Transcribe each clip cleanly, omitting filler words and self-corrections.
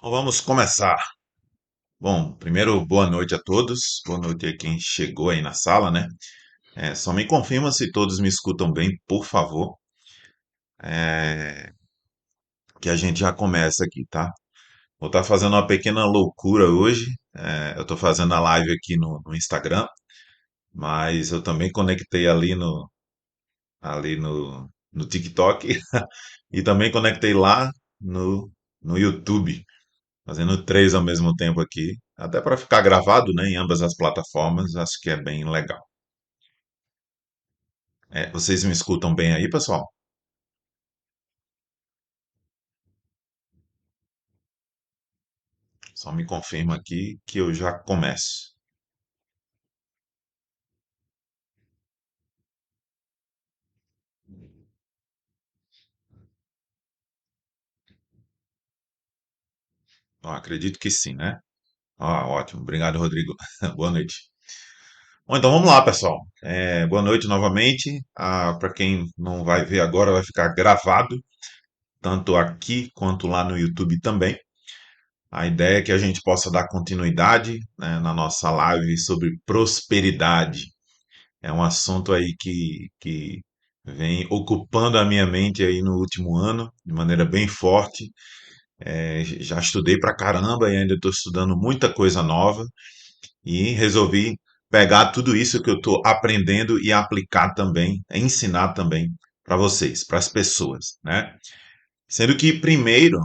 Então, vamos começar. Bom, primeiro, boa noite a todos. Boa noite a quem chegou aí na sala, né? Só me confirma se todos me escutam bem, por favor. É, que a gente já começa aqui, tá? Vou estar fazendo uma pequena loucura hoje. Eu estou fazendo a live aqui no Instagram, mas eu também conectei ali no TikTok e também conectei lá no YouTube. Fazendo três ao mesmo tempo aqui, até para ficar gravado, né, em ambas as plataformas, acho que é bem legal. Vocês me escutam bem aí, pessoal? Só me confirma aqui que eu já começo. Ó, acredito que sim, né? Ótimo. Obrigado, Rodrigo. Boa noite. Bom, então vamos lá, pessoal. Boa noite novamente. Para quem não vai ver agora, vai ficar gravado, tanto aqui quanto lá no YouTube também. A ideia é que a gente possa dar continuidade, né, na nossa live sobre prosperidade. É um assunto aí que vem ocupando a minha mente aí no último ano, de maneira bem forte. Já estudei pra caramba e ainda estou estudando muita coisa nova e resolvi pegar tudo isso que eu estou aprendendo e aplicar também, ensinar também para vocês, para as pessoas, né? Sendo que primeiro,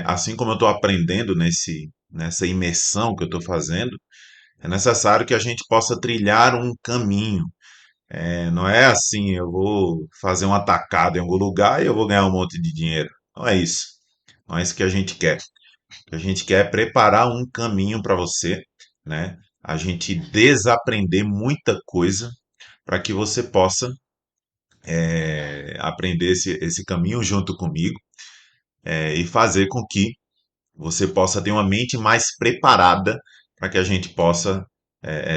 assim como eu estou aprendendo nessa imersão que eu estou fazendo, é necessário que a gente possa trilhar um caminho. Não é assim, eu vou fazer um atacado em algum lugar e eu vou ganhar um monte de dinheiro. Não é isso. Não é isso que a gente quer. O que a gente quer é preparar um caminho para você, né? A gente desaprender muita coisa para que você possa aprender esse caminho junto comigo, e fazer com que você possa ter uma mente mais preparada para que a gente possa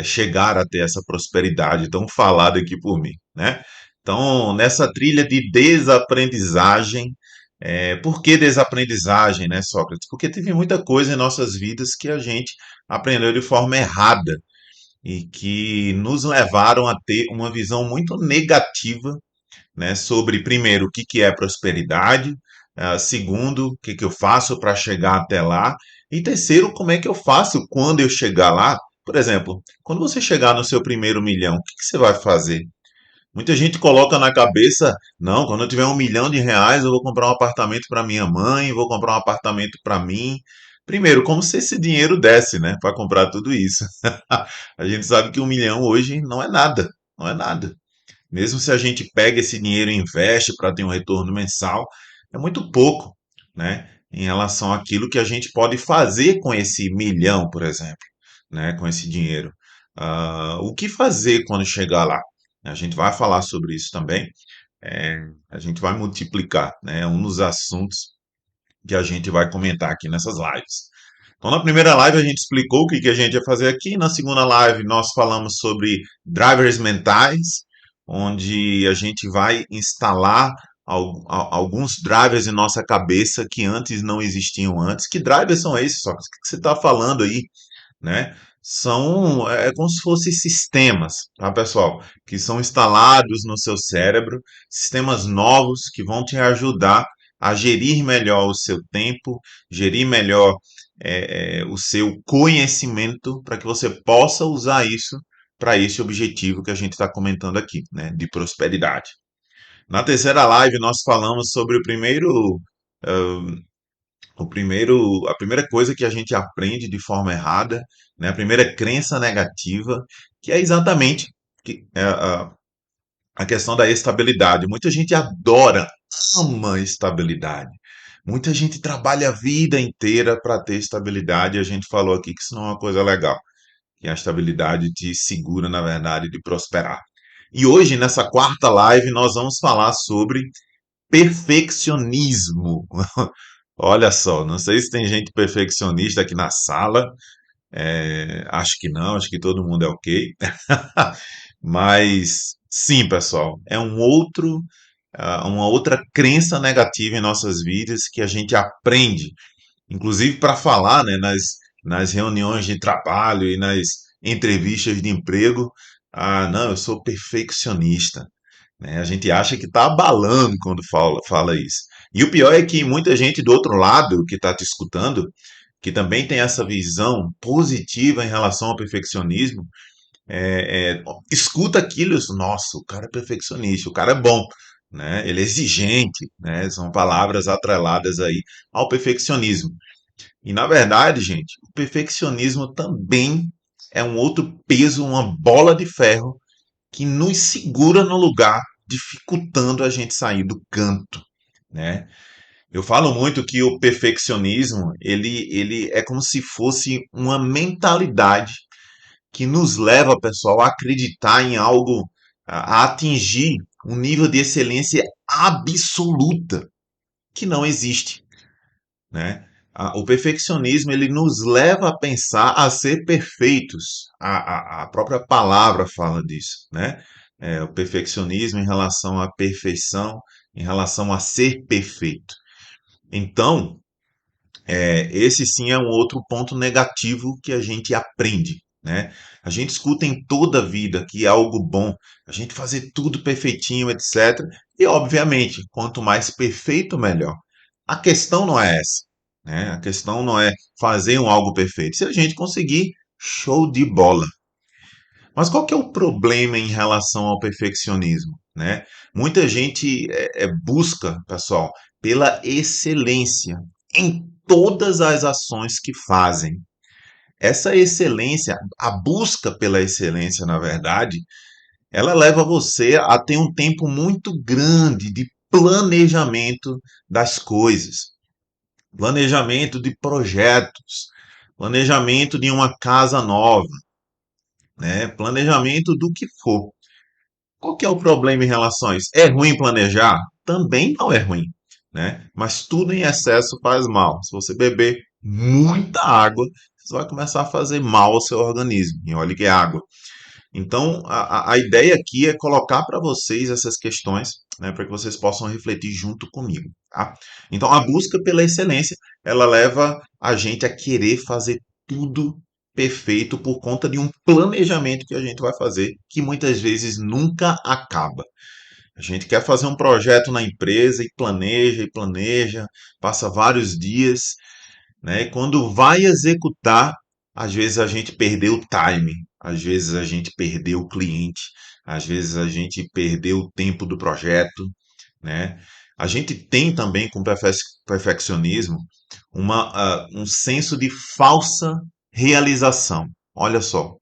chegar a ter essa prosperidade tão falada aqui por mim, né? Então, nessa trilha de desaprendizagem, por que desaprendizagem, né, Sócrates? Porque teve muita coisa em nossas vidas que a gente aprendeu de forma errada e que nos levaram a ter uma visão muito negativa, né, sobre, primeiro, o que que é prosperidade, segundo, o que que eu faço para chegar até lá, e terceiro, como é que eu faço quando eu chegar lá. Por exemplo, quando você chegar no seu primeiro milhão, o que que você vai fazer? Muita gente coloca na cabeça, não, quando eu tiver R$ 1 milhão, eu vou comprar um apartamento para minha mãe, vou comprar um apartamento para mim. Primeiro, como se esse dinheiro desse, né, para comprar tudo isso. A gente sabe que 1 milhão hoje não é nada, não é nada. Mesmo se a gente pega esse dinheiro e investe para ter um retorno mensal, é muito pouco, né? Em relação àquilo que a gente pode fazer com esse milhão, por exemplo, né? Com esse dinheiro. O que fazer quando chegar lá? A gente vai falar sobre isso também. A gente vai multiplicar, né? É um dos assuntos que a gente vai comentar aqui nessas lives. Então, na primeira live a gente explicou o que a gente ia fazer aqui. Na segunda live nós falamos sobre drivers mentais, onde a gente vai instalar alguns drivers em nossa cabeça que antes não existiam antes. Que drivers são esses, só? O que você está falando aí, né? É como se fossem sistemas, tá, pessoal? Que são instalados no seu cérebro, sistemas novos que vão te ajudar a gerir melhor o seu tempo, gerir melhor o seu conhecimento, para que você possa usar isso para esse objetivo que a gente está comentando aqui, né, de prosperidade. Na terceira live nós falamos sobre a primeira coisa que a gente aprende de forma errada, né, a primeira crença negativa, que é exatamente a questão da estabilidade. Muita gente adora, ama estabilidade. Muita gente trabalha a vida inteira para ter estabilidade, e a gente falou aqui que isso não é uma coisa legal, que a estabilidade te segura, na verdade, de prosperar. E hoje, nessa quarta live, nós vamos falar sobre perfeccionismo. Olha só, não sei se tem gente perfeccionista aqui na sala, acho que não, acho que todo mundo é ok. Mas sim, pessoal, uma outra crença negativa em nossas vidas que a gente aprende inclusive para falar, né, nas reuniões de trabalho e nas entrevistas de emprego. Ah, não, eu sou perfeccionista, né? A gente acha que está abalando quando fala isso. E o pior é que muita gente do outro lado que está te escutando, que também tem essa visão positiva em relação ao perfeccionismo, escuta aquilo e diz, nossa, o cara é perfeccionista, o cara é bom, né? Ele é exigente, né? São palavras atreladas aí ao perfeccionismo. E na verdade, gente, o perfeccionismo também é um outro peso, uma bola de ferro que nos segura no lugar, dificultando a gente sair do canto, né? Eu falo muito que o perfeccionismo, ele é como se fosse uma mentalidade que nos leva, pessoal, a acreditar em algo, a atingir um nível de excelência absoluta que não existe, né? O perfeccionismo ele nos leva a pensar a ser perfeitos. A própria palavra fala disso, né? O perfeccionismo em relação à perfeição, em relação a ser perfeito. Então, esse sim é um outro ponto negativo que a gente aprende, né? A gente escuta em toda a vida que é algo bom, a gente fazer tudo perfeitinho, etc. E, obviamente, quanto mais perfeito, melhor. A questão não é essa, né? A questão não é fazer um algo perfeito. Se a gente conseguir, show de bola. Mas qual que é o problema em relação ao perfeccionismo, né? Muita gente busca, pessoal, pela excelência em todas as ações que fazem. Essa excelência, a busca pela excelência, na verdade, ela leva você a ter um tempo muito grande de planejamento das coisas, planejamento de projetos, planejamento de uma casa nova, né? Planejamento do que for. Qual que é o problema em relação a isso? É ruim planejar? Também não é ruim, né? Mas tudo em excesso faz mal. Se você beber muita água, você vai começar a fazer mal ao seu organismo. E olha que é água. Então, a ideia aqui é colocar para vocês essas questões, né, para que vocês possam refletir junto comigo, tá? Então, a busca pela excelência, ela leva a gente a querer fazer tudo perfeito por conta de um planejamento que a gente vai fazer, que muitas vezes nunca acaba. A gente quer fazer um projeto na empresa e planeja, passa vários dias, né? E quando vai executar, às vezes a gente perdeu o time, às vezes a gente perdeu o cliente, às vezes a gente perdeu o tempo do projeto, né? A gente tem também com perfeccionismo um senso de falsa realização. Olha só,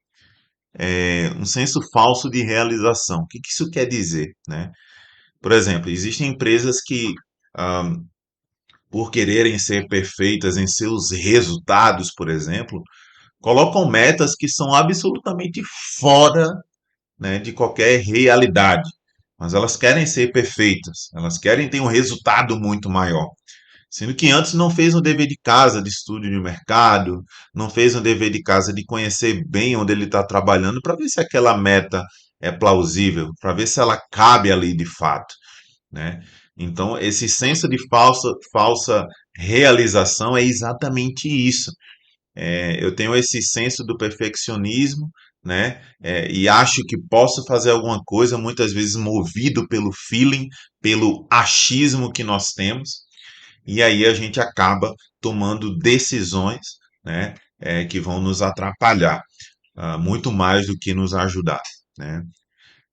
um senso falso de realização. O que que isso quer dizer, né? Por exemplo, existem empresas que ah, por quererem ser perfeitas em seus resultados, por exemplo, colocam metas que são absolutamente fora, né, de qualquer realidade. Mas elas querem ser perfeitas, elas querem ter um resultado muito maior. Sendo que antes não fez um dever de casa de estudo de mercado, não fez um dever de casa de conhecer bem onde ele está trabalhando para ver se aquela meta é plausível, para ver se ela cabe ali de fato, né? Então, esse senso de falsa realização é exatamente isso. Eu tenho esse senso do perfeccionismo, né? E acho que posso fazer alguma coisa, muitas vezes movido pelo feeling, pelo achismo que nós temos, e aí a gente acaba tomando decisões, né? Que vão nos atrapalhar, muito mais do que nos ajudar, né?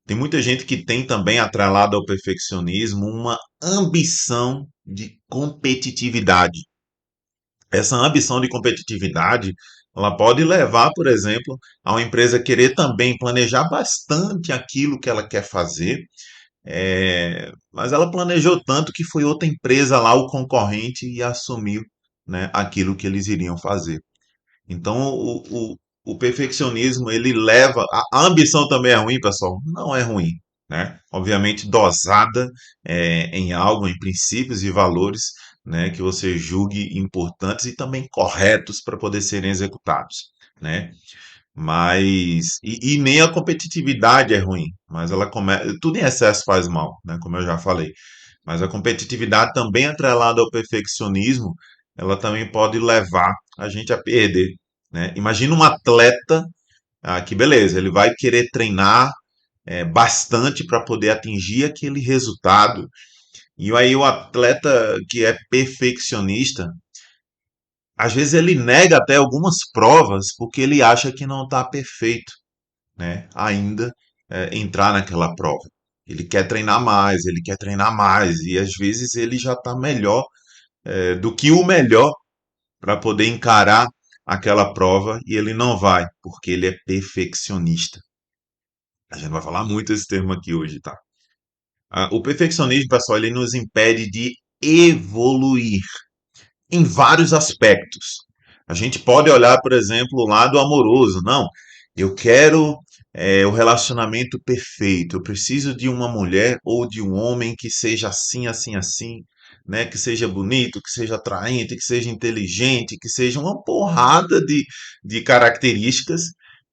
Tem muita gente que tem também atrelado ao perfeccionismo uma ambição de competitividade. Essa ambição de competitividade, ela pode levar, por exemplo, a uma empresa querer também planejar bastante aquilo que ela quer fazer, mas ela planejou tanto que foi outra empresa lá, o concorrente, e assumiu, né, aquilo que eles iriam fazer. Então, o perfeccionismo, ele leva. A ambição também é ruim, pessoal? Não é ruim, né? Obviamente, dosada em algo, em princípios e valores, né, que você julgue importantes e também corretos para poder serem executados, né? Mas. E nem a competitividade é ruim, mas ela tudo em excesso faz mal, né? Como eu já falei. Mas a competitividade também atrelada ao perfeccionismo ela também pode levar a gente a perder, né? Imagina um atleta, que beleza, ele vai querer treinar bastante para poder atingir aquele resultado. E aí o atleta que é perfeccionista, às vezes ele nega até algumas provas porque ele acha que não está perfeito, né? Ainda entrar naquela prova. Ele quer treinar mais, ele quer treinar mais, e às vezes ele já está melhor do que o melhor para poder encarar aquela prova e ele não vai, porque ele é perfeccionista. A gente vai falar muito esse termo aqui hoje, tá? O perfeccionismo, pessoal, ele nos impede de evoluir em vários aspectos. A gente pode olhar, por exemplo, o lado amoroso. Não, eu quero o relacionamento perfeito. Eu preciso de uma mulher ou de um homem que seja assim, assim, assim, né? Que seja bonito, que seja atraente, que seja inteligente, que seja uma porrada de características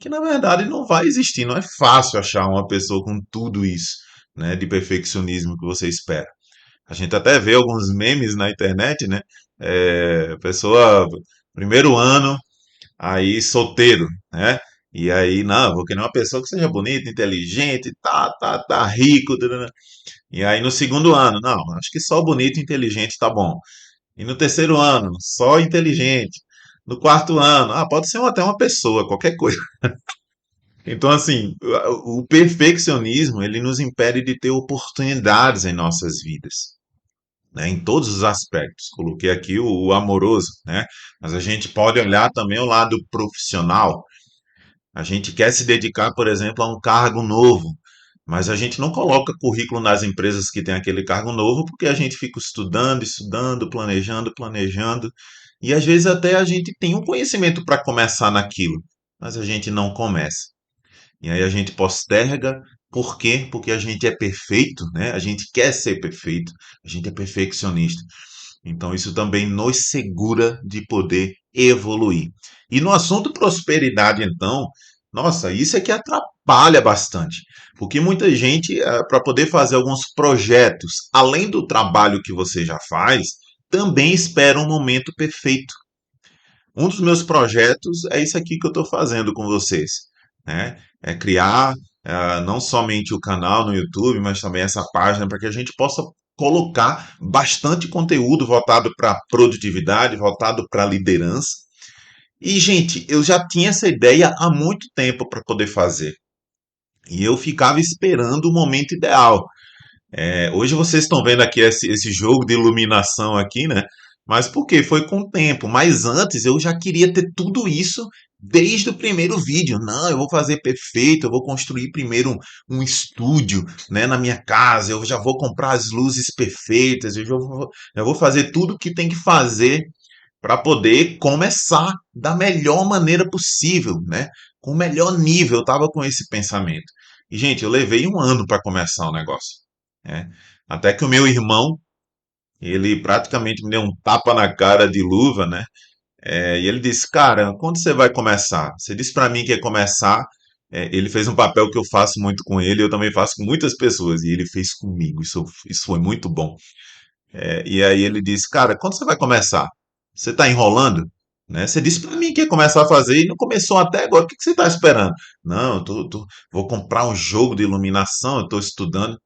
que, na verdade, não vai existir. Não é fácil achar uma pessoa com tudo isso, né? De perfeccionismo que você espera. A gente até vê alguns memes na internet, né? Pessoa, primeiro ano, aí solteiro, né? E aí, não, vou querer uma pessoa que seja bonita, inteligente, tá rico. Tarana. E aí no segundo ano, não, acho que só bonito e inteligente tá bom. E no terceiro ano, só inteligente. No quarto ano, pode ser até uma pessoa, qualquer coisa. Então, assim, o perfeccionismo, ele nos impede de ter oportunidades em nossas vidas, né, em todos os aspectos. Coloquei aqui o amoroso, né? Mas a gente pode olhar também o lado profissional. A gente quer se dedicar, por exemplo, a um cargo novo, mas a gente não coloca currículo nas empresas que tem aquele cargo novo porque a gente fica estudando, estudando, planejando, planejando, e às vezes até a gente tem um conhecimento para começar naquilo, mas a gente não começa. E aí a gente posterga, por quê? Porque a gente é perfeito, né? A gente quer ser perfeito, a gente é perfeccionista. Então isso também nos segura de poder evoluir. E no assunto prosperidade, então, nossa, isso é que atrapalha bastante. Porque muita gente, para poder fazer alguns projetos, além do trabalho que você já faz, também espera um momento perfeito. Um dos meus projetos é isso aqui que eu estou fazendo com vocês, né? É criar não somente o canal no YouTube, mas também essa página para que a gente possa colocar bastante conteúdo voltado para produtividade, voltado para liderança. E, gente, eu já tinha essa ideia há muito tempo para poder fazer. E eu ficava esperando o momento ideal. Hoje vocês estão vendo aqui esse jogo de iluminação aqui, né? Mas por quê? Foi com o tempo. Mas antes eu já queria ter tudo isso desde o primeiro vídeo. Não, eu vou fazer perfeito, eu vou construir primeiro um estúdio, né, na minha casa, eu já vou comprar as luzes perfeitas, eu vou fazer tudo o que tem que fazer para poder começar da melhor maneira possível, né? Com o melhor nível. Eu estava com esse pensamento. E, gente, eu levei um ano para começar o negócio, né? Até que o meu irmão, ele praticamente me deu um tapa na cara de luva, né? E ele disse, cara, quando você vai começar? Você disse para mim que ia começar. Ele fez um papel que eu faço muito com ele, eu também faço com muitas pessoas, e ele fez comigo. Isso foi muito bom. E aí ele disse, cara, quando você vai começar? Você está enrolando? Né? Você disse para mim que ia começar a fazer e não começou até agora. O que você está esperando? Não, vou comprar um jogo de iluminação, eu estou estudando.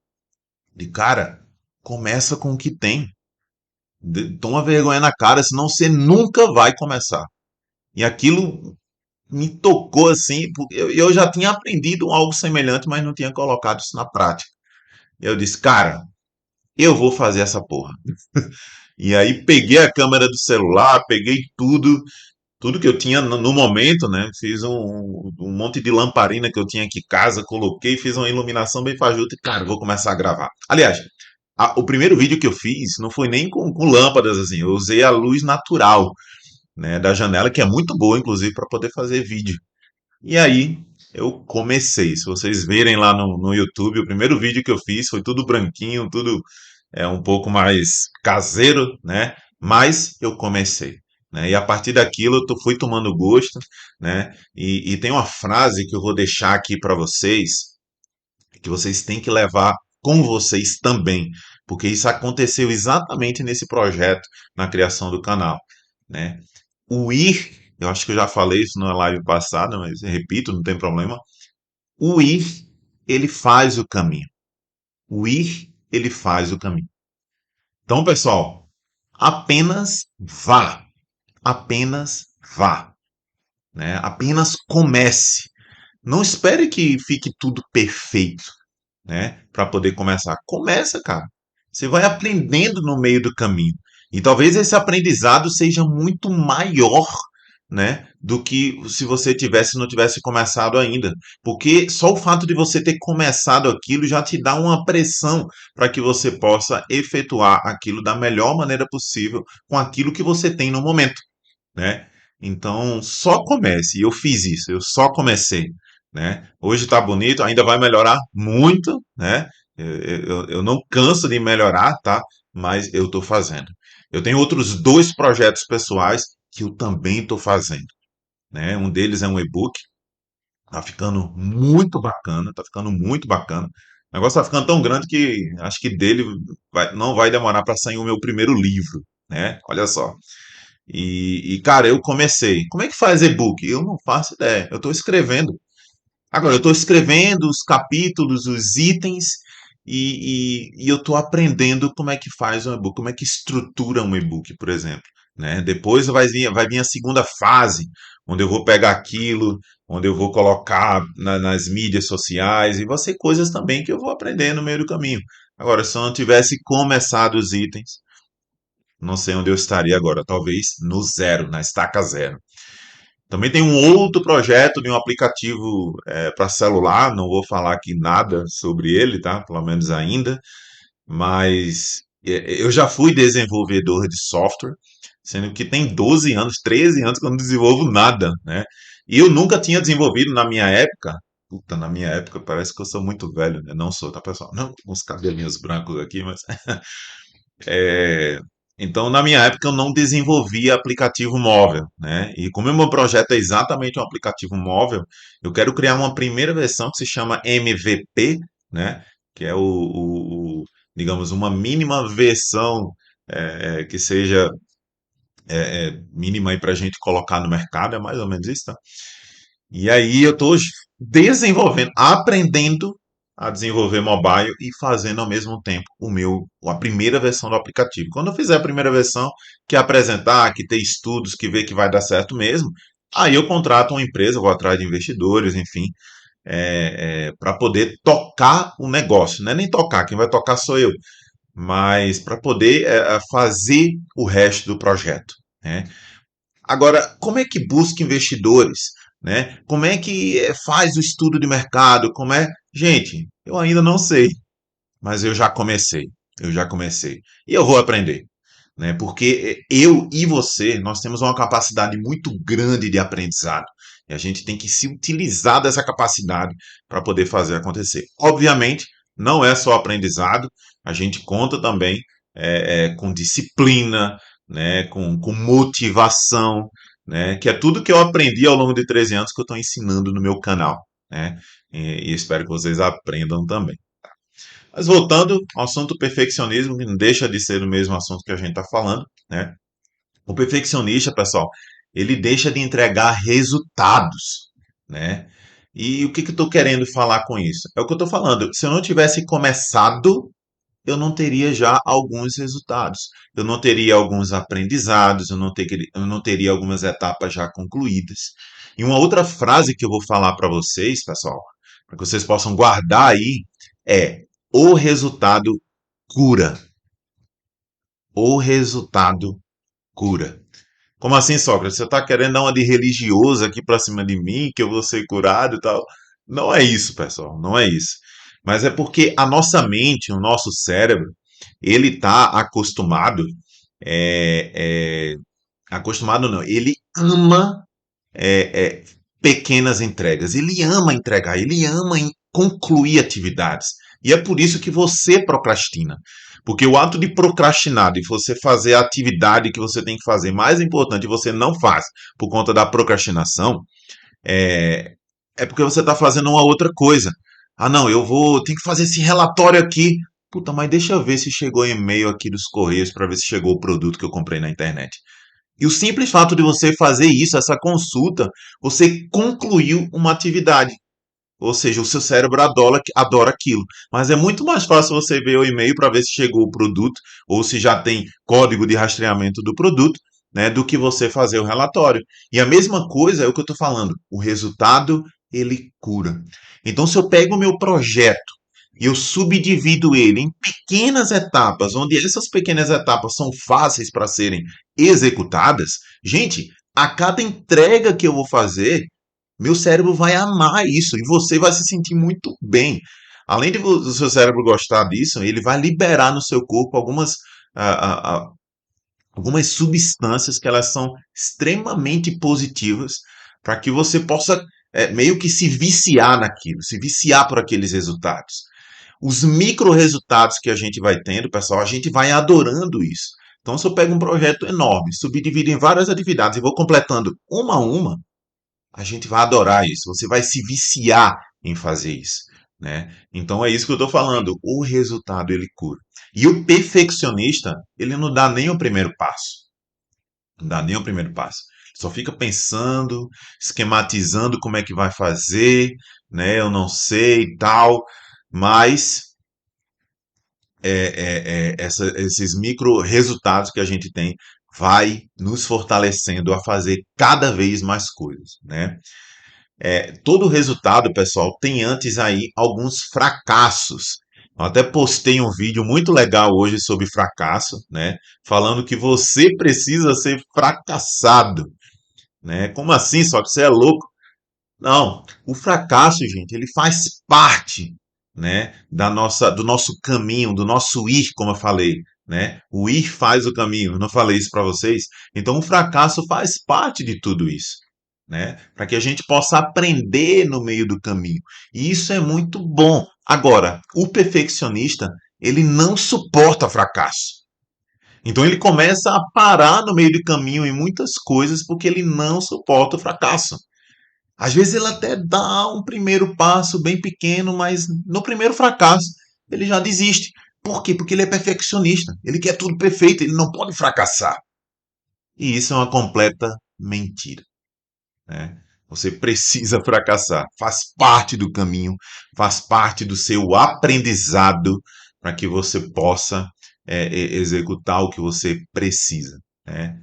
De cara, começa com o que tem. Toma vergonha na cara, senão você nunca vai começar. E aquilo me tocou assim, porque eu já tinha aprendido algo semelhante, mas não tinha colocado isso na prática. E eu disse, cara, eu vou fazer essa porra. E aí peguei a câmera do celular, peguei tudo que eu tinha no momento, né? Fiz um monte de lamparina que eu tinha aqui em casa, coloquei, fiz uma iluminação bem fajuta e, cara, vou começar a gravar. Aliás, o primeiro vídeo que eu fiz não foi nem com lâmpadas, assim, eu usei a luz natural, né, da janela, que é muito boa, inclusive, para poder fazer vídeo. E aí eu comecei. Se vocês verem lá no YouTube, o primeiro vídeo que eu fiz foi tudo branquinho, tudo um pouco mais caseiro, né? Mas eu comecei. Né? E a partir daquilo fui tomando gosto, né? E tem uma frase que eu vou deixar aqui para vocês, que vocês têm que levar com vocês também, porque isso aconteceu exatamente nesse projeto, na criação do canal. né? O ir, eu acho que eu já falei isso na live passada, mas repito, não tem problema. O ir, ele faz o caminho. O ir, ele faz o caminho. Então, pessoal, apenas vá. Apenas vá, né? Apenas comece. Não espere que fique tudo perfeito, né? Para poder começar. Começa, cara. Você vai aprendendo no meio do caminho. E talvez esse aprendizado seja muito maior, né, do que se você não tivesse começado ainda. Porque só o fato de você ter começado aquilo já te dá uma pressão para que você possa efetuar aquilo da melhor maneira possível com aquilo que você tem no momento, né? Então, só comece. E eu fiz isso, eu só comecei, né? Hoje está bonito, ainda vai melhorar muito, né? Eu não canso de melhorar, tá? Mas eu estou fazendo. Eu tenho outros dois projetos pessoais que eu também estou fazendo, né? Um deles é um e-book, tá ficando muito bacana, tá ficando muito bacana. O negócio tá ficando tão grande que acho que dele não vai demorar para sair o meu primeiro livro, né? Olha só. Cara, eu comecei. Como é que faz e-book? Eu não faço ideia. Eu estou escrevendo. Agora, eu estou escrevendo os capítulos, os itens, e eu estou aprendendo como é que faz um e-book, como é que estrutura um e-book, por exemplo. Né? Depois vai vir a segunda fase, onde eu vou pegar aquilo, onde eu vou colocar nas mídias sociais, e vai ser coisas também que eu vou aprender no meio do caminho. Agora, se eu não tivesse começado os itens, não sei onde eu estaria agora, talvez no zero, na estaca zero. Também tem um outro projeto de um aplicativo para celular, não vou falar aqui nada sobre ele, tá? Pelo menos ainda, mas eu já fui desenvolvedor de software, sendo que tem 12 anos, 13 anos que eu não desenvolvo nada, né? E eu nunca tinha desenvolvido na minha época. Puta, na minha época parece que eu sou muito velho, né? Não sou, tá, pessoal? Não, com os cabelinhos brancos aqui, mas é, então, na minha época, eu não desenvolvia aplicativo móvel, né? E como o meu projeto é exatamente um aplicativo móvel, eu quero criar uma primeira versão que se chama MVP, né? Que é digamos, uma mínima versão que seja mínima aí para a gente colocar no mercado, é mais ou menos isso, tá? E aí eu estou desenvolvendo, aprendendo a desenvolver mobile e fazendo ao mesmo tempo a primeira versão do aplicativo. Quando eu fizer a primeira versão, que apresentar, que ter estudos, que ver que vai dar certo mesmo, aí eu contrato uma empresa, vou atrás de investidores, enfim, para poder tocar o negócio. Não é nem tocar, quem vai tocar sou eu, mas para poder fazer o resto do projeto, né? Agora, como é que busca investidores? Né? Como é que faz o estudo de mercado? Como é? Gente, eu ainda não sei, mas eu já comecei. Eu já comecei. E eu vou aprender. Né? Porque eu e você, nós temos uma capacidade muito grande de aprendizado. E a gente tem que se utilizar dessa capacidade para poder fazer acontecer. Obviamente, não é só aprendizado, a gente conta também com disciplina, né? Com motivação, né? Que é tudo que eu aprendi ao longo de 13 anos que eu estou ensinando no meu canal. Né? E espero que vocês aprendam também. Mas voltando ao assunto do perfeccionismo, que não deixa de ser o mesmo assunto que a gente está falando, né? O perfeccionista, pessoal, ele deixa de entregar resultados, né? E o que que eu estou querendo falar com isso? É o que eu estou falando. Se eu não tivesse começado, eu não teria já alguns resultados. Eu não teria alguns aprendizados, eu não teria algumas etapas já concluídas. E uma outra frase que eu vou falar para vocês, pessoal, para que vocês possam guardar aí, é: o resultado cura. O resultado cura. Como assim, Sócrates? Você está querendo dar uma de religioso aqui para cima de mim, que eu vou ser curado e tal? Não é isso, pessoal, não é isso. Mas é porque a nossa mente, o nosso cérebro, ele está acostumado, acostumado não, ele ama pequenas entregas. Ele ama entregar, ele ama concluir atividades. E é por isso que você procrastina. Porque o ato de procrastinar, de você fazer a atividade que você tem que fazer, mais importante, você não faz por conta da procrastinação, é, é porque você está fazendo uma outra coisa. Ah, não, tenho que fazer esse relatório aqui. Puta, mas deixa eu ver se chegou e-mail aqui dos Correios para ver se chegou o produto que eu comprei na internet. E o simples fato de você fazer isso, essa consulta, você concluiu uma atividade. Ou seja, o seu cérebro adora aquilo. Mas é muito mais fácil você ver o e-mail para ver se chegou o produto ou se já tem código de rastreamento do produto, né, do que você fazer o relatório. E a mesma coisa é o que eu estou falando. O resultado, ele cura. Então, se eu pego o meu projeto e eu subdivido ele em pequenas etapas, onde essas pequenas etapas são fáceis para serem executadas, gente, a cada entrega que eu vou fazer, meu cérebro vai amar isso e você vai se sentir muito bem. Além de do seu cérebro gostar disso, ele vai liberar no seu corpo ah, ah, ah, algumas substâncias que elas são extremamente positivas para que você possa meio que se viciar naquilo, se viciar por aqueles resultados. Os micro resultados que a gente vai tendo, pessoal, a gente vai adorando isso. Então, se eu pego um projeto enorme, subdivido em várias atividades e vou completando uma a uma, a gente vai adorar isso, você vai se viciar em fazer isso, né? Então é isso que eu estou falando, o resultado ele cura. E o perfeccionista, ele não dá nem o primeiro passo, não dá nem o primeiro passo. Só fica pensando, esquematizando como é que vai fazer, né? Eu não sei e tal, mas esses micro resultados que a gente tem vai nos fortalecendo a fazer cada vez mais coisas, né? Todo resultado, pessoal, tem antes aí alguns fracassos. Eu até postei um vídeo muito legal hoje sobre fracasso, né? Falando que você precisa ser fracassado, né? Como assim? Só que você é louco? Não, o fracasso, gente, ele faz parte, né, do nosso caminho, do nosso ir, como eu falei, né? O ir faz o caminho. Eu não falei isso para vocês? Então, o fracasso faz parte de tudo isso, né? Para que a gente possa aprender no meio do caminho. E isso é muito bom. Agora, o perfeccionista, ele não suporta fracasso. Então ele começa a parar no meio do caminho em muitas coisas porque ele não suporta o fracasso. Às vezes ele até dá um primeiro passo bem pequeno, mas no primeiro fracasso ele já desiste. Por quê? Porque ele é perfeccionista. Ele quer tudo perfeito, ele não pode fracassar. E isso é uma completa mentira, né? Você precisa fracassar. Faz parte do caminho, faz parte do seu aprendizado para que você possa executar o que você precisa, né?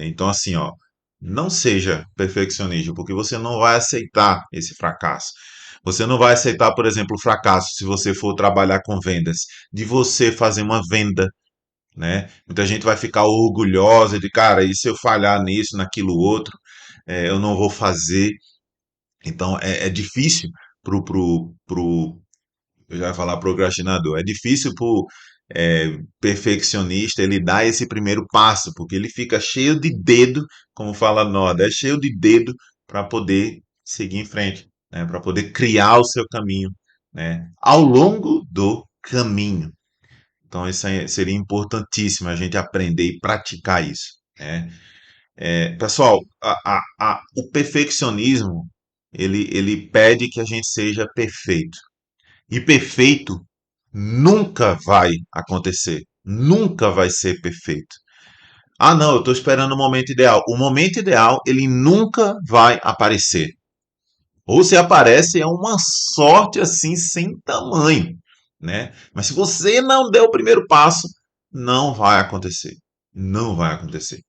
Então, assim, ó, não seja perfeccionista, porque você não vai aceitar esse fracasso. Você não vai aceitar, por exemplo, o fracasso se você for trabalhar com vendas, de você fazer uma venda, né? Muita gente vai ficar orgulhosa de, cara, e se eu falhar nisso, naquilo outro, eu não vou fazer. Então é difícil pro, eu já ia falar procrastinador, é difícil pro perfeccionista ele dar esse primeiro passo, porque ele fica cheio de dedo, como fala Noda, é cheio de dedo para poder seguir em frente, né? Para poder criar o seu caminho, né? Ao longo do caminho. Então, isso seria importantíssimo a gente aprender e praticar isso, né? Pessoal, o perfeccionismo, ele pede que a gente seja perfeito. E perfeito nunca vai acontecer. Nunca vai ser perfeito. Ah, não, eu estou esperando o momento ideal. O momento ideal, ele nunca vai aparecer. Ou se aparece, é uma sorte assim sem tamanho, né? Mas se você não der o primeiro passo, não vai acontecer. Não vai acontecer,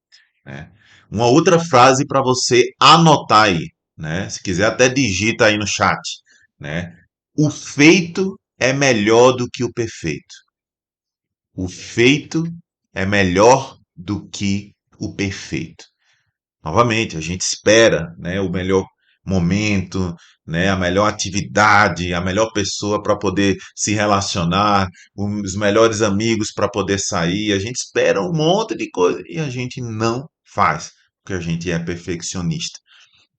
né? Uma outra frase para você anotar aí, né? Se quiser até digita aí no chat, né? O feito é melhor do que o perfeito. O feito é melhor do que o perfeito. Novamente, a gente espera, né, o melhor momento, né, a melhor atividade, a melhor pessoa para poder se relacionar, os melhores amigos para poder sair. A gente espera um monte de coisa e a gente não faz, porque a gente é perfeccionista,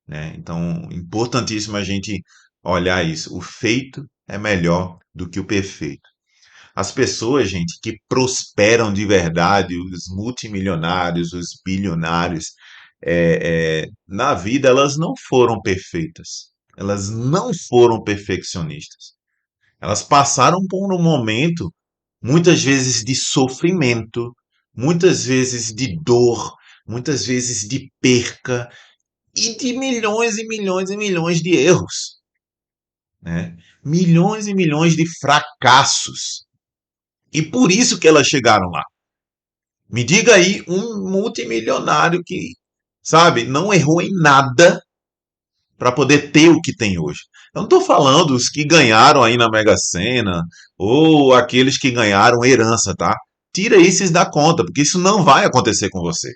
né? Então, importantíssimo a gente olhar isso. O feito é melhor do que o perfeito. As pessoas, gente, que prosperam de verdade, os multimilionários, os bilionários, na vida, elas não foram perfeitas. Elas não foram perfeccionistas. Elas passaram por um momento, muitas vezes, de sofrimento, muitas vezes de dor, muitas vezes de perca e de milhões e milhões e milhões de erros, né? Milhões e milhões de fracassos. E por isso que elas chegaram lá. Me diga aí um multimilionário que, sabe, não errou em nada para poder ter o que tem hoje. Eu não estou falando os que ganharam aí na Mega Sena ou aqueles que ganharam herança, tá? Tira esses da conta, porque isso não vai acontecer com você.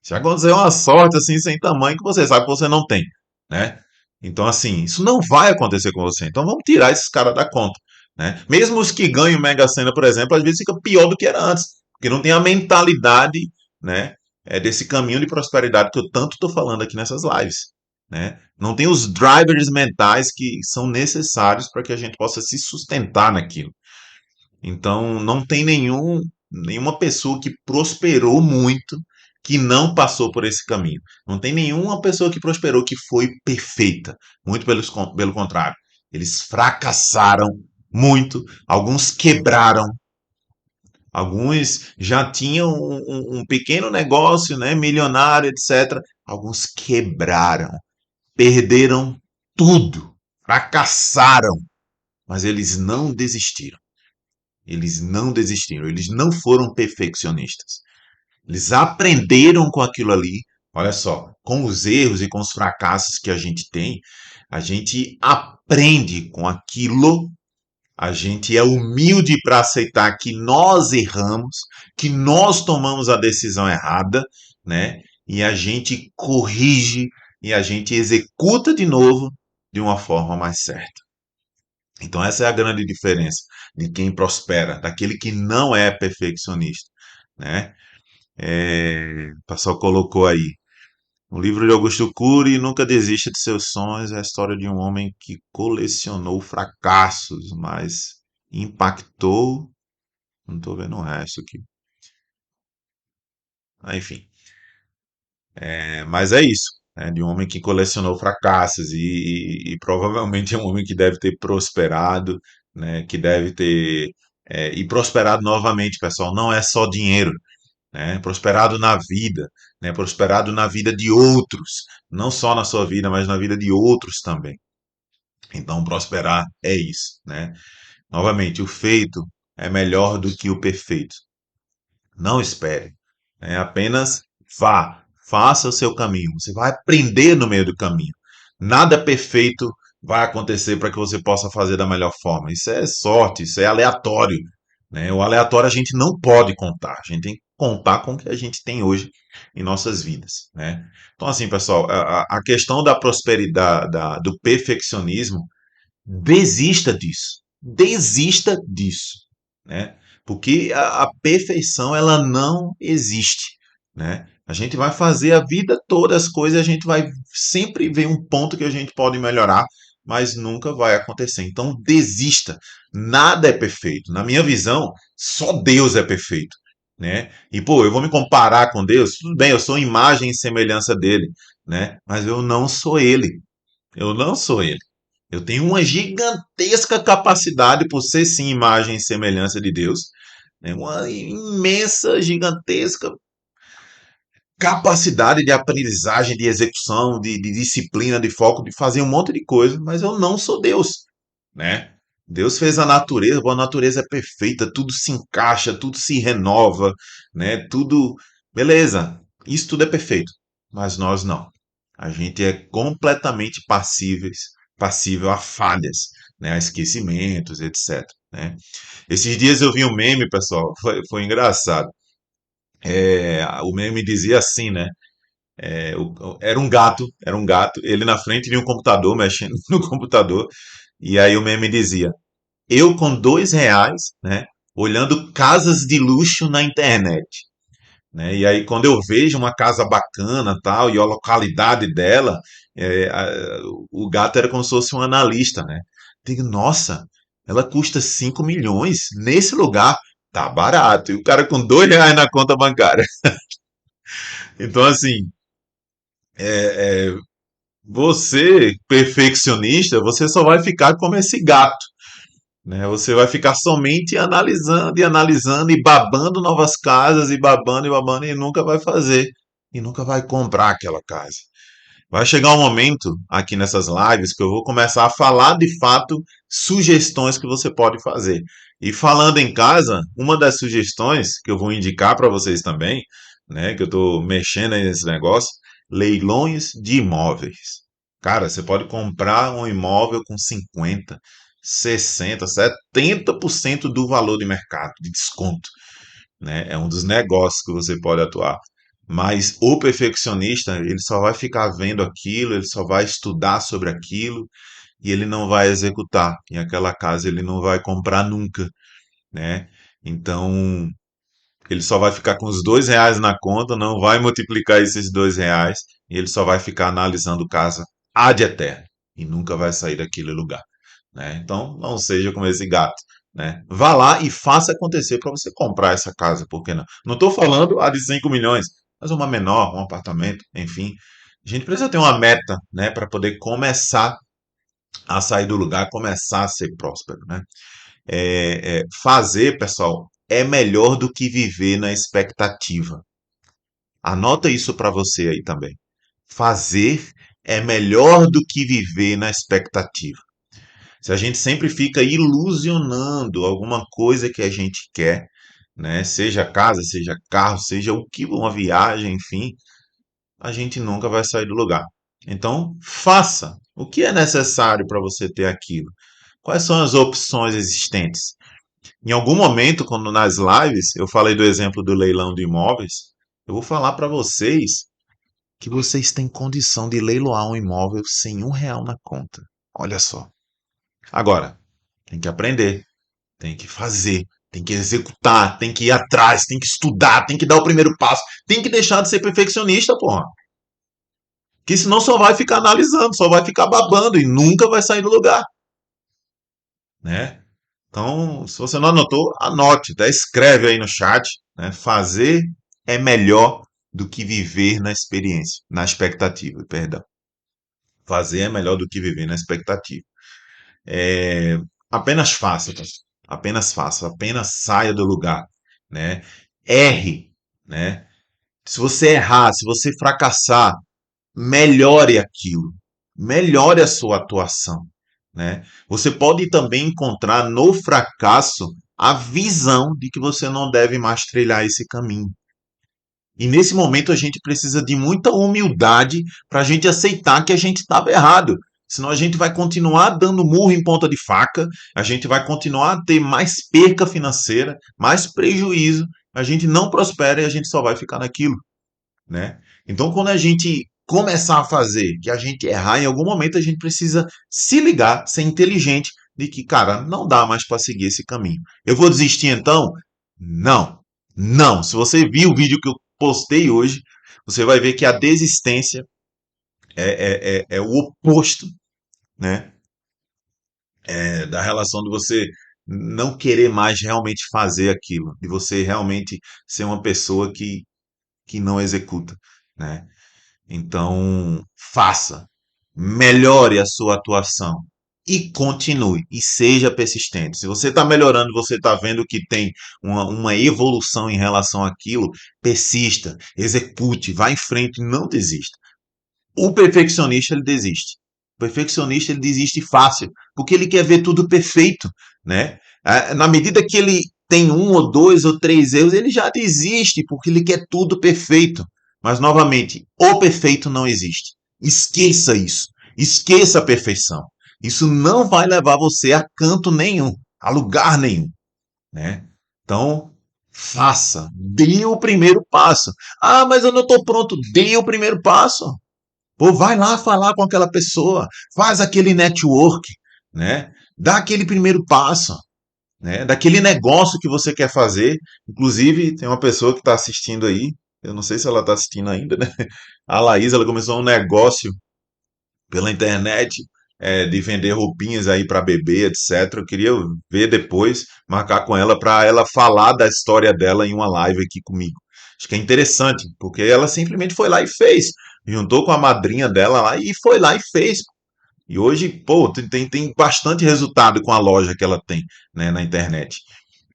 Se acontecer uma sorte assim sem tamanho que você sabe que você não tem, né? Então assim, isso não vai acontecer com você. Então vamos tirar esses caras da conta, né? Mesmo os que ganham Mega Sena, por exemplo, às vezes fica pior do que era antes, porque não tem a mentalidade, né, desse caminho de prosperidade que eu tanto estou falando aqui nessas lives, né? Não tem os drivers mentais que são necessários para que a gente possa se sustentar naquilo. Então, não tem nenhuma pessoa que prosperou muito que não passou por esse caminho. Não tem nenhuma pessoa que prosperou que foi perfeita. Muito pelo contrário. Eles fracassaram muito, alguns quebraram, alguns já tinham um pequeno negócio, né, milionário, etc. Alguns quebraram, perderam tudo, fracassaram, mas eles não desistiram. Eles não desistiram, eles não foram perfeccionistas. Eles aprenderam com aquilo ali. Olha só, com os erros e com os fracassos que a gente tem, a gente aprende com aquilo, a gente é humilde para aceitar que nós erramos, que nós tomamos a decisão errada, né? E a gente corrige e a gente executa de novo de uma forma mais certa. Então, essa é a grande diferença de quem prospera, daquele que não é perfeccionista, né? O pessoal colocou aí. O livro de Augusto Cury, Nunca Desista de Seus Sonhos, é a história de um homem que colecionou fracassos, mas impactou. Não estou vendo o resto aqui. Enfim, mas é isso. Né? De um homem que colecionou fracassos e provavelmente é um homem que deve ter prosperado, né? Que deve ter e prosperado novamente, pessoal. Não é só dinheiro, né? Prosperado na vida, né? Prosperado na vida de outros, não só na sua vida, mas na vida de outros também. Então, prosperar é isso, né? Novamente, o feito é melhor do que o perfeito. Não espere, né? Apenas vá, faça o seu caminho. Você vai aprender no meio do caminho. Nada perfeito vai acontecer para que você possa fazer da melhor forma. Isso é sorte, isso é aleatório, né? O aleatório a gente não pode contar. A gente tem que contar com o que a gente tem hoje em nossas vidas, né? Então, assim, pessoal, a questão da prosperidade, do perfeccionismo, desista disso. Desista disso, né? Porque a perfeição ela não existe, né? A gente vai fazer a vida toda as coisas, a gente vai sempre ver um ponto que a gente pode melhorar, mas nunca vai acontecer. Então desista. Nada é perfeito. Na minha visão, só Deus é perfeito, né? E pô, eu vou me comparar com Deus? Tudo bem, eu sou imagem e semelhança dele, né? Mas eu não sou ele. Eu não sou ele. Eu tenho uma gigantesca capacidade por ser sim imagem e semelhança de Deus, né? Uma imensa, gigantesca capacidade de aprendizagem, de execução, de disciplina, de foco, de fazer um monte de coisa, mas eu não sou Deus, né? Deus fez a natureza é perfeita, tudo se encaixa, tudo se renova, né? Tudo, beleza, isso tudo é perfeito, mas nós não. A gente é completamente passível a falhas, né? A esquecimentos, etc, né? Esses dias eu vi um meme, pessoal, foi engraçado. O meme dizia assim, né? Era um gato, ele na frente de um computador, mexendo no computador, e aí o meme dizia: eu com R$ 2, né, olhando casas de luxo na internet, né, e aí quando eu vejo uma casa bacana tal, e a localidade dela, o gato era como se fosse um analista, né, digo, nossa, ela custa 5 milhões, nesse lugar tá barato, e o cara com R$ 2 na conta bancária. Então assim, você, perfeccionista, você só vai ficar como esse gato, né? Você vai ficar somente analisando e analisando e babando novas casas e babando e nunca vai fazer, e nunca vai comprar aquela casa. Vai chegar um momento aqui nessas lives que eu vou começar a falar de fato sugestões que você pode fazer. E falando em casa, uma das sugestões que eu vou indicar para vocês também, né, que eu estou mexendo aí nesse negócio, leilões de imóveis. Cara, você pode comprar um imóvel com 50, 60, 70% do valor de mercado, de desconto, né? É um dos negócios que você pode atuar. Mas o perfeccionista, ele só vai ficar vendo aquilo, ele só vai estudar sobre aquilo e ele não vai executar. Em aquela casa ele não vai comprar nunca, né? Então, ele só vai ficar com os R$ 2 na conta, não vai multiplicar esses R$ 2 e ele só vai ficar analisando casa ad eterno e nunca vai sair daquele lugar, né? Então, não seja como esse gato, né? Vá lá e faça acontecer para você comprar essa casa, por que não? Não estou falando a de 5 milhões, mas uma menor, um apartamento, enfim. A gente precisa ter uma meta, né, para poder começar a sair do lugar, começar a ser próspero, né? Fazer, pessoal, é melhor do que viver na expectativa. Anota isso para você aí também. Fazer é melhor do que viver na expectativa. Se a gente sempre fica ilusionando alguma coisa que a gente quer, né? Seja casa, seja carro, seja o que, uma viagem, enfim, a gente nunca vai sair do lugar. Então, faça. O que é necessário para você ter aquilo? Quais são as opções existentes? Em algum momento, quando nas lives eu falei do exemplo do leilão de imóveis, eu vou falar para vocês que vocês têm condição de leiloar um imóvel sem R$ 1 na conta. Olha só. Agora, tem que aprender, tem que fazer, tem que executar, tem que ir atrás, tem que estudar, tem que dar o primeiro passo, tem que deixar de ser perfeccionista, porra. Que senão só vai ficar analisando, só vai ficar babando e nunca vai sair do lugar, né? Então, se você não anotou, anote, até escreve aí no chat, né? Fazer é melhor do que viver na experiência, na expectativa, perdão. Fazer é melhor do que viver na expectativa. É, apenas faça, tá? Apenas faça, apenas saia do lugar, né? Erre, né? Se você errar, se você fracassar, melhore aquilo, melhore a sua atuação, né? Você pode também encontrar no fracasso a visão de que você não deve mais trilhar esse caminho. E nesse momento a gente precisa de muita humildade para a gente aceitar que a gente estava errado. Senão a gente vai continuar dando murro em ponta de faca, a gente vai continuar a ter mais perca financeira, mais prejuízo, a gente não prospera e a gente só vai ficar naquilo, né? Então, quando a gente começar a fazer, que a gente errar, em algum momento a gente precisa se ligar, ser inteligente, de que, cara, não dá mais para seguir esse caminho. Eu vou desistir então? Não. Não. Se você viu o vídeo que eu postei hoje, você vai ver que a desistência é o oposto, né? Da relação de você não querer mais realmente fazer aquilo, de você realmente ser uma pessoa que não executa, né? Então, faça, melhore a sua atuação e continue e seja persistente. Se você está melhorando, você está vendo que tem uma evolução em relação àquilo, persista, execute, vá em frente, não desista. O perfeccionista ele desiste. O perfeccionista ele desiste fácil, porque ele quer ver tudo perfeito, né? Na medida que ele tem um ou dois ou três erros, ele já desiste, porque ele quer tudo perfeito. Mas novamente, o perfeito não existe. Esqueça isso. Esqueça a perfeição. Isso não vai levar você a canto nenhum, a lugar nenhum, né? Então, faça, dê o primeiro passo. Ah, mas eu não estou pronto. Dê o primeiro passo. Pô, vai lá falar com aquela pessoa, faz aquele network, né? Dá aquele primeiro passo, né? Daquele negócio que você quer fazer. Inclusive, tem uma pessoa que está assistindo aí, eu não sei se ela está assistindo ainda, né? A Laís, ela começou um negócio pela internet de vender roupinhas aí para bebê, etc. Eu queria ver depois, marcar com ela para ela falar da história dela em uma live aqui comigo. Acho que é interessante, porque ela simplesmente foi lá e fez. Juntou com a madrinha dela lá e foi lá e fez. E hoje, pô, tem bastante resultado com a loja que ela tem, né, na internet.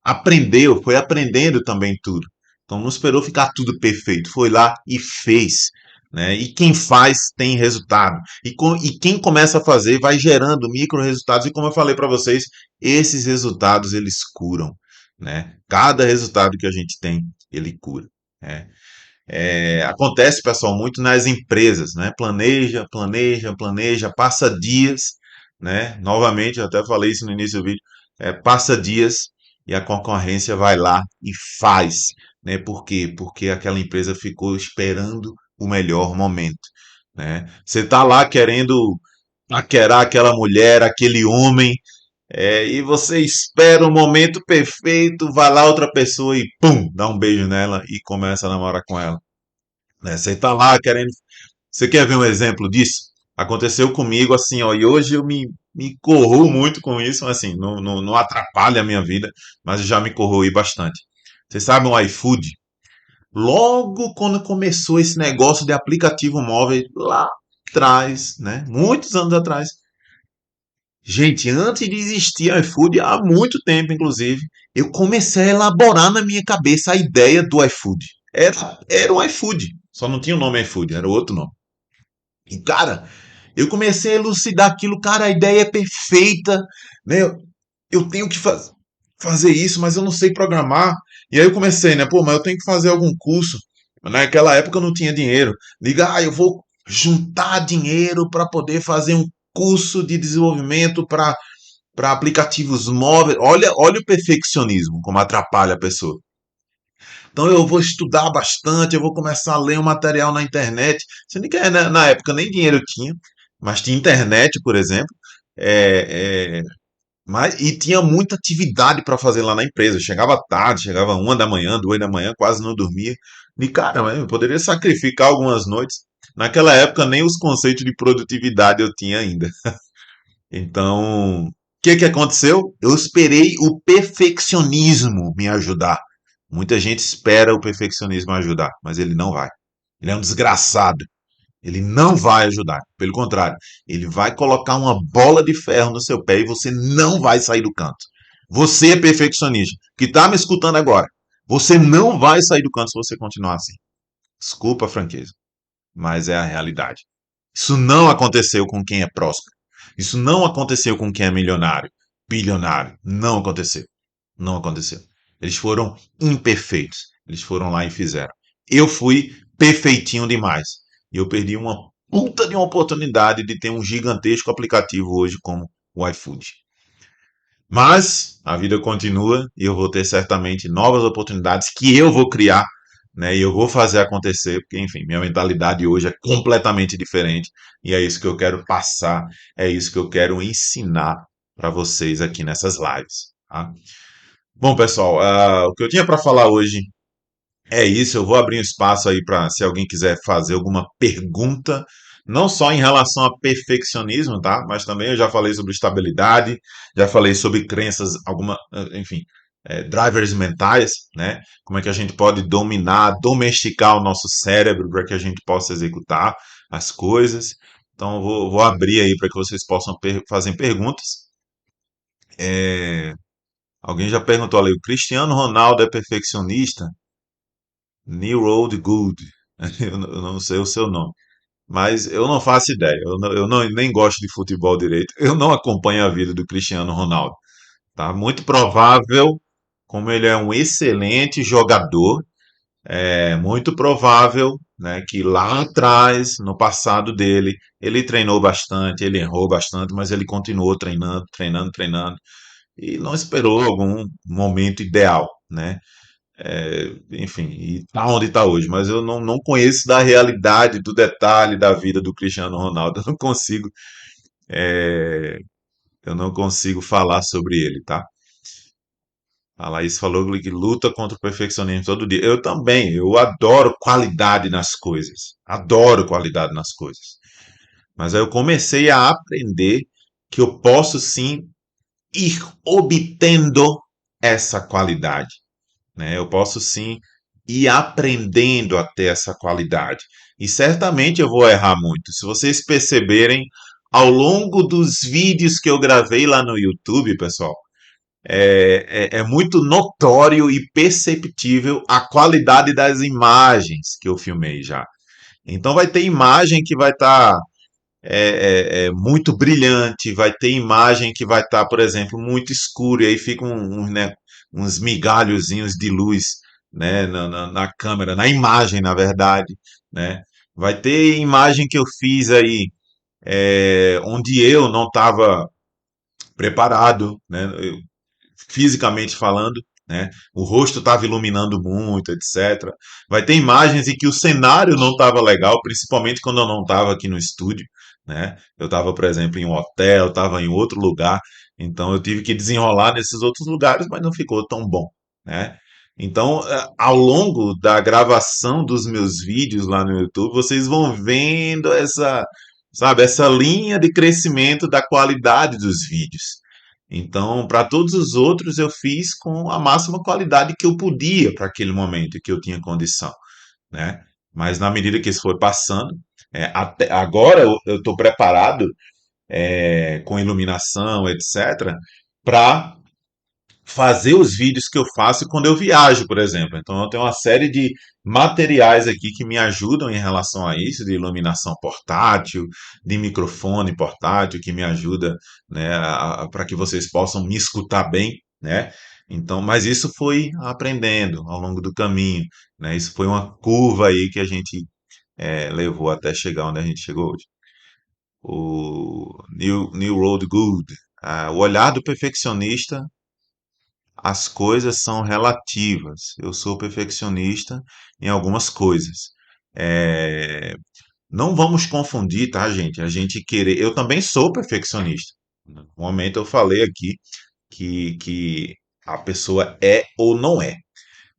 Aprendeu, foi aprendendo também tudo. Então não esperou ficar tudo perfeito, foi lá e fez. Né? E quem faz tem resultado. E quem começa a fazer vai gerando micro resultados. E como eu falei para vocês, esses resultados eles curam. Né? Cada resultado que a gente tem, ele cura. Né? Acontece, pessoal, muito nas empresas, né? Planeja, planeja, planeja, passa dias, né? Novamente, eu até falei isso no início do vídeo, passa dias e a concorrência vai lá e faz, né? Por quê? Porque aquela empresa ficou esperando o melhor momento, né? Você tá lá querendo paquerar aquela mulher, aquele homem, e você espera o momento perfeito, vai lá outra pessoa e pum, dá um beijo nela e começa a namorar com ela, né? Você tá lá querendo. Você quer ver um exemplo disso? Aconteceu comigo assim, ó, e hoje eu me corroo muito com isso, assim, não atrapalha a minha vida, mas eu já me corroí bastante. Vocês sabem o iFood? Logo quando começou esse negócio de aplicativo móvel, lá atrás, né? Muitos anos atrás. Gente, antes de existir iFood, há muito tempo, inclusive, eu comecei a elaborar na minha cabeça a ideia do iFood. Era o iFood, só não tinha o nome iFood, era outro nome. E, cara, eu comecei a elucidar aquilo, cara, a ideia é perfeita, né? Eu tenho que fazer isso, mas eu não sei programar. E aí eu comecei, né? Pô, mas eu tenho que fazer algum curso. Naquela época eu não tinha dinheiro. Liga, eu vou juntar dinheiro para poder fazer um curso de desenvolvimento para aplicativos móveis. Olha o perfeccionismo, como atrapalha a pessoa. Então eu vou estudar bastante, eu vou começar a ler um material na internet. Sendo que na época nem dinheiro eu tinha, mas tinha internet, por exemplo. É, é, e tinha muita atividade para fazer lá na empresa. Chegava tarde, chegava 1 da manhã, 2 da manhã, quase não dormia. E cara, eu poderia sacrificar algumas noites. Naquela época nem os conceitos de produtividade eu tinha ainda. Então, o que aconteceu? Eu esperei o perfeccionismo me ajudar. Muita gente espera o perfeccionismo ajudar, mas ele não vai. Ele é um desgraçado. Ele não vai ajudar. Pelo contrário, ele vai colocar uma bola de ferro no seu pé e você não vai sair do canto. Você é perfeccionista, que está me escutando agora. Você não vai sair do canto se você continuar assim. Desculpa a franqueza, mas é a realidade. Isso não aconteceu com quem é próspero. Isso não aconteceu com quem é milionário, bilionário. Não aconteceu. Não aconteceu. Eles foram imperfeitos. Eles foram lá e fizeram. Eu fui perfeitinho demais. E eu perdi uma puta de uma oportunidade de ter um gigantesco aplicativo hoje como o iFood. Mas a vida continua e eu vou ter certamente novas oportunidades que eu vou criar, né? E eu vou fazer acontecer, porque, enfim, minha mentalidade hoje é completamente diferente e é isso que eu quero passar, é isso que eu quero ensinar para vocês aqui nessas lives, tá? Bom, pessoal, o que eu tinha para falar hoje é isso. Eu vou abrir um espaço aí para se alguém quiser fazer alguma pergunta, não só em relação a perfeccionismo, tá? Mas também eu já falei sobre estabilidade, já falei sobre crenças, enfim, drivers mentais, né? Como é que a gente pode dominar, domesticar o nosso cérebro para que a gente possa executar as coisas. Então, eu vou abrir aí para que vocês possam fazer perguntas. É, Alguém já perguntou ali, o Cristiano Ronaldo é perfeccionista? New Road Good. Eu não sei o seu nome. Mas eu não faço ideia. Nem gosto de futebol direito. Eu não acompanho a vida do Cristiano Ronaldo. Tá? Muito provável, como ele é um excelente jogador, é muito provável, né, que lá atrás, no passado dele, ele treinou bastante, ele errou bastante, mas ele continuou treinando, treinando, treinando e não esperou algum momento ideal, né? Enfim, e tá onde está hoje, mas eu não conheço da realidade, do detalhe da vida do Cristiano Ronaldo. Eu não consigo falar sobre ele, tá? A Laís falou que luta contra o perfeccionismo todo dia. Eu também, eu adoro qualidade nas coisas. Adoro qualidade nas coisas. Mas aí eu comecei a aprender que eu posso sim ir obtendo essa qualidade, né? Eu posso sim ir aprendendo a ter essa qualidade. E certamente eu vou errar muito. Se vocês perceberem, ao longo dos vídeos que eu gravei lá no YouTube, pessoal, é muito notório e perceptível a qualidade das imagens que eu filmei já. Então vai ter imagem que vai estar muito brilhante, vai ter imagem que vai estar, por exemplo, muito escuro, e aí ficam né, uns migalhozinhos de luz, né, na câmera, na imagem, na verdade, né. Vai ter imagem que eu fiz aí onde eu não estava preparado, né, fisicamente falando, né? O rosto estava iluminando muito, etc. Vai ter imagens em que o cenário não estava legal, principalmente quando eu não estava aqui no estúdio, né? Eu estava, por exemplo, em um hotel, estava em outro lugar, então eu tive que desenrolar nesses outros lugares, mas não ficou tão bom, né? Então, ao longo da gravação dos meus vídeos lá no YouTube, vocês vão vendo sabe, essa linha de crescimento da qualidade dos vídeos. Então, para todos os outros, eu fiz com a máxima qualidade que eu podia para aquele momento que eu tinha condição, né? Mas na medida que isso foi passando, até agora eu estou preparado com iluminação, etc., para fazer os vídeos que eu faço quando eu viajo, por exemplo. Então, eu tenho uma série de materiais aqui que me ajudam em relação a isso, de iluminação portátil, de microfone portátil, que me ajuda, né, para que vocês possam me escutar bem, né? Então, mas isso foi aprendendo ao longo do caminho, né? Isso foi uma curva aí que a gente levou até chegar onde a gente chegou hoje. O New Road Good, o olhar do perfeccionista, as coisas são relativas. Eu sou perfeccionista em algumas coisas. É, Não vamos confundir, tá, gente? A gente querer. Eu também sou perfeccionista. No momento eu falei aqui que a pessoa é ou não é.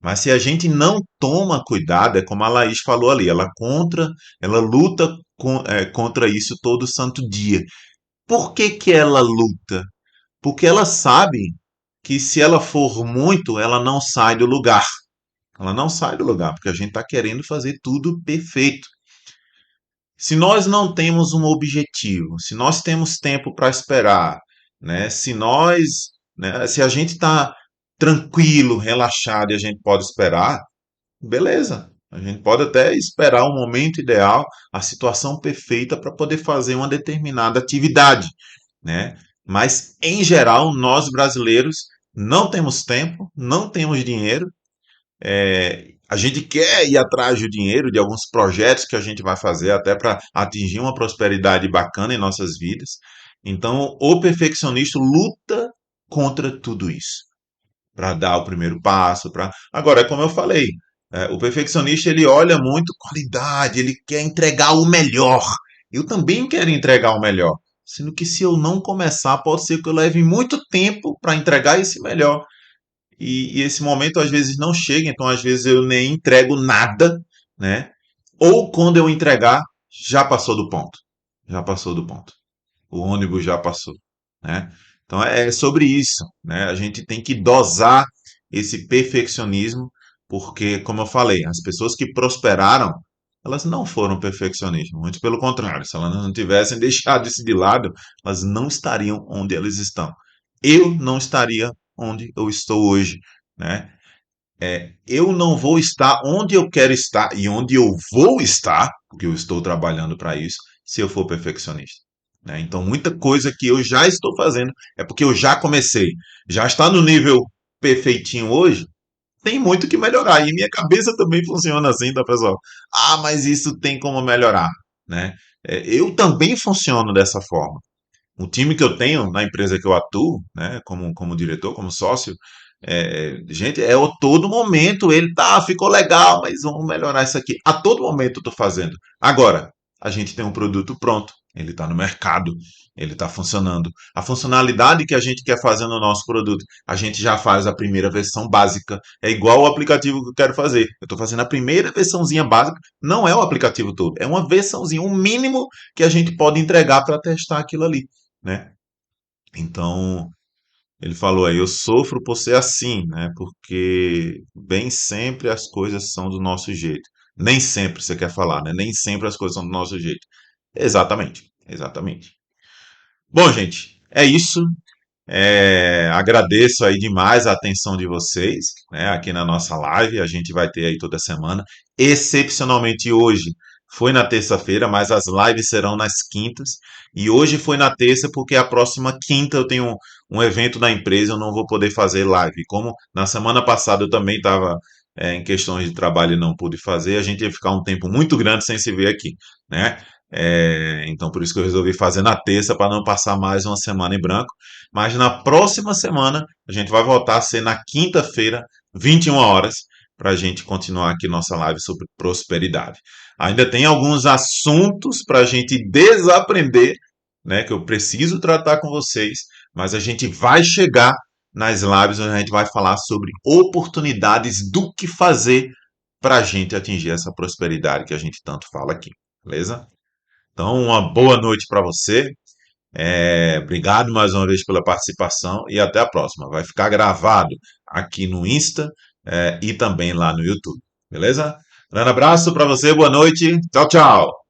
Mas se a gente não toma cuidado, é como a Laís falou ali, ela luta contra isso todo santo dia. Por que que ela luta? Porque ela sabe que se ela for muito, ela não sai do lugar. Ela não sai do lugar, porque a gente está querendo fazer tudo perfeito. Se nós não temos um objetivo, se nós temos tempo para esperar, né? Se a gente está tranquilo, relaxado e a gente pode esperar, beleza. A gente pode até esperar o momento ideal, a situação perfeita para poder fazer uma determinada atividade, né? Mas, em geral, nós brasileiros não temos tempo, não temos dinheiro, a gente quer ir atrás do dinheiro, de alguns projetos que a gente vai fazer até para atingir uma prosperidade bacana em nossas vidas. Então, o perfeccionista luta contra tudo isso para dar o primeiro passo. Agora, é como eu falei, o perfeccionista ele olha muito qualidade, ele quer entregar o melhor. Eu também quero entregar o melhor. Sendo que se eu não começar, pode ser que eu leve muito tempo para entregar esse melhor. E esse momento às vezes não chega, então às vezes eu nem entrego nada, né? Ou quando eu entregar, já passou do ponto. Já passou do ponto. O ônibus já passou, né? Então é sobre isso, né? A gente tem que dosar esse perfeccionismo, porque, como eu falei, as pessoas que prosperaram, elas não foram perfeccionistas, muito pelo contrário, se elas não tivessem deixado isso de lado, elas não estariam onde elas estão. Eu não estaria onde eu estou hoje, né? Eu não vou estar onde eu quero estar e onde eu vou estar, porque eu estou trabalhando para isso, se eu for perfeccionista, né? Então, muita coisa que eu já estou fazendo é porque eu já comecei. Já está no nível perfeitinho hoje, tem muito que melhorar. E minha cabeça também funciona assim, tá, pessoal? Ah, mas isso tem como melhorar, né? Eu também funciono dessa forma. O time que eu tenho na empresa que eu atuo, né, como diretor, como sócio, gente, todo momento ele ficou legal, mas vamos melhorar isso aqui. A todo momento eu estou fazendo. Agora, a gente tem um produto pronto, ele está no mercado, ele está funcionando. A funcionalidade que a gente quer fazer no nosso produto, a gente já faz a primeira versão básica. É igual o aplicativo que eu quero fazer. Eu estou fazendo a primeira versãozinha básica, não é o aplicativo todo, é uma versãozinha, um mínimo que a gente pode entregar para testar aquilo ali, né? Então, ele falou aí, eu sofro por ser assim, né? Porque bem sempre as coisas são do nosso jeito. Nem sempre você quer falar, né? Nem sempre as coisas são do nosso jeito. Exatamente, exatamente. Bom, gente, é isso. Agradeço aí demais a atenção de vocês, né, aqui na nossa live. A gente vai ter aí toda semana. Excepcionalmente hoje foi na terça-feira, mas as lives serão nas quintas. E hoje foi na terça porque a próxima quinta eu tenho um evento na empresa, eu não vou poder fazer live. Como na semana passada eu também estava em questões de trabalho e não pude fazer, a gente ia ficar um tempo muito grande sem se ver aqui, né? Então por isso que eu resolvi fazer na terça para não passar mais uma semana em branco. Mas na próxima semana a gente vai voltar a ser na quinta-feira, 21 horas, para a gente continuar aqui nossa live sobre prosperidade. Ainda tem alguns assuntos para a gente desaprender, né, que eu preciso tratar com vocês, mas a gente vai chegar nas lives onde a gente vai falar sobre oportunidades do que fazer para a gente atingir essa prosperidade que a gente tanto fala aqui, beleza? Então, uma boa noite para você. Obrigado mais uma vez pela participação e até a próxima. Vai ficar gravado aqui no Insta, e também lá no YouTube. Beleza? Grande abraço para você, boa noite. Tchau, tchau.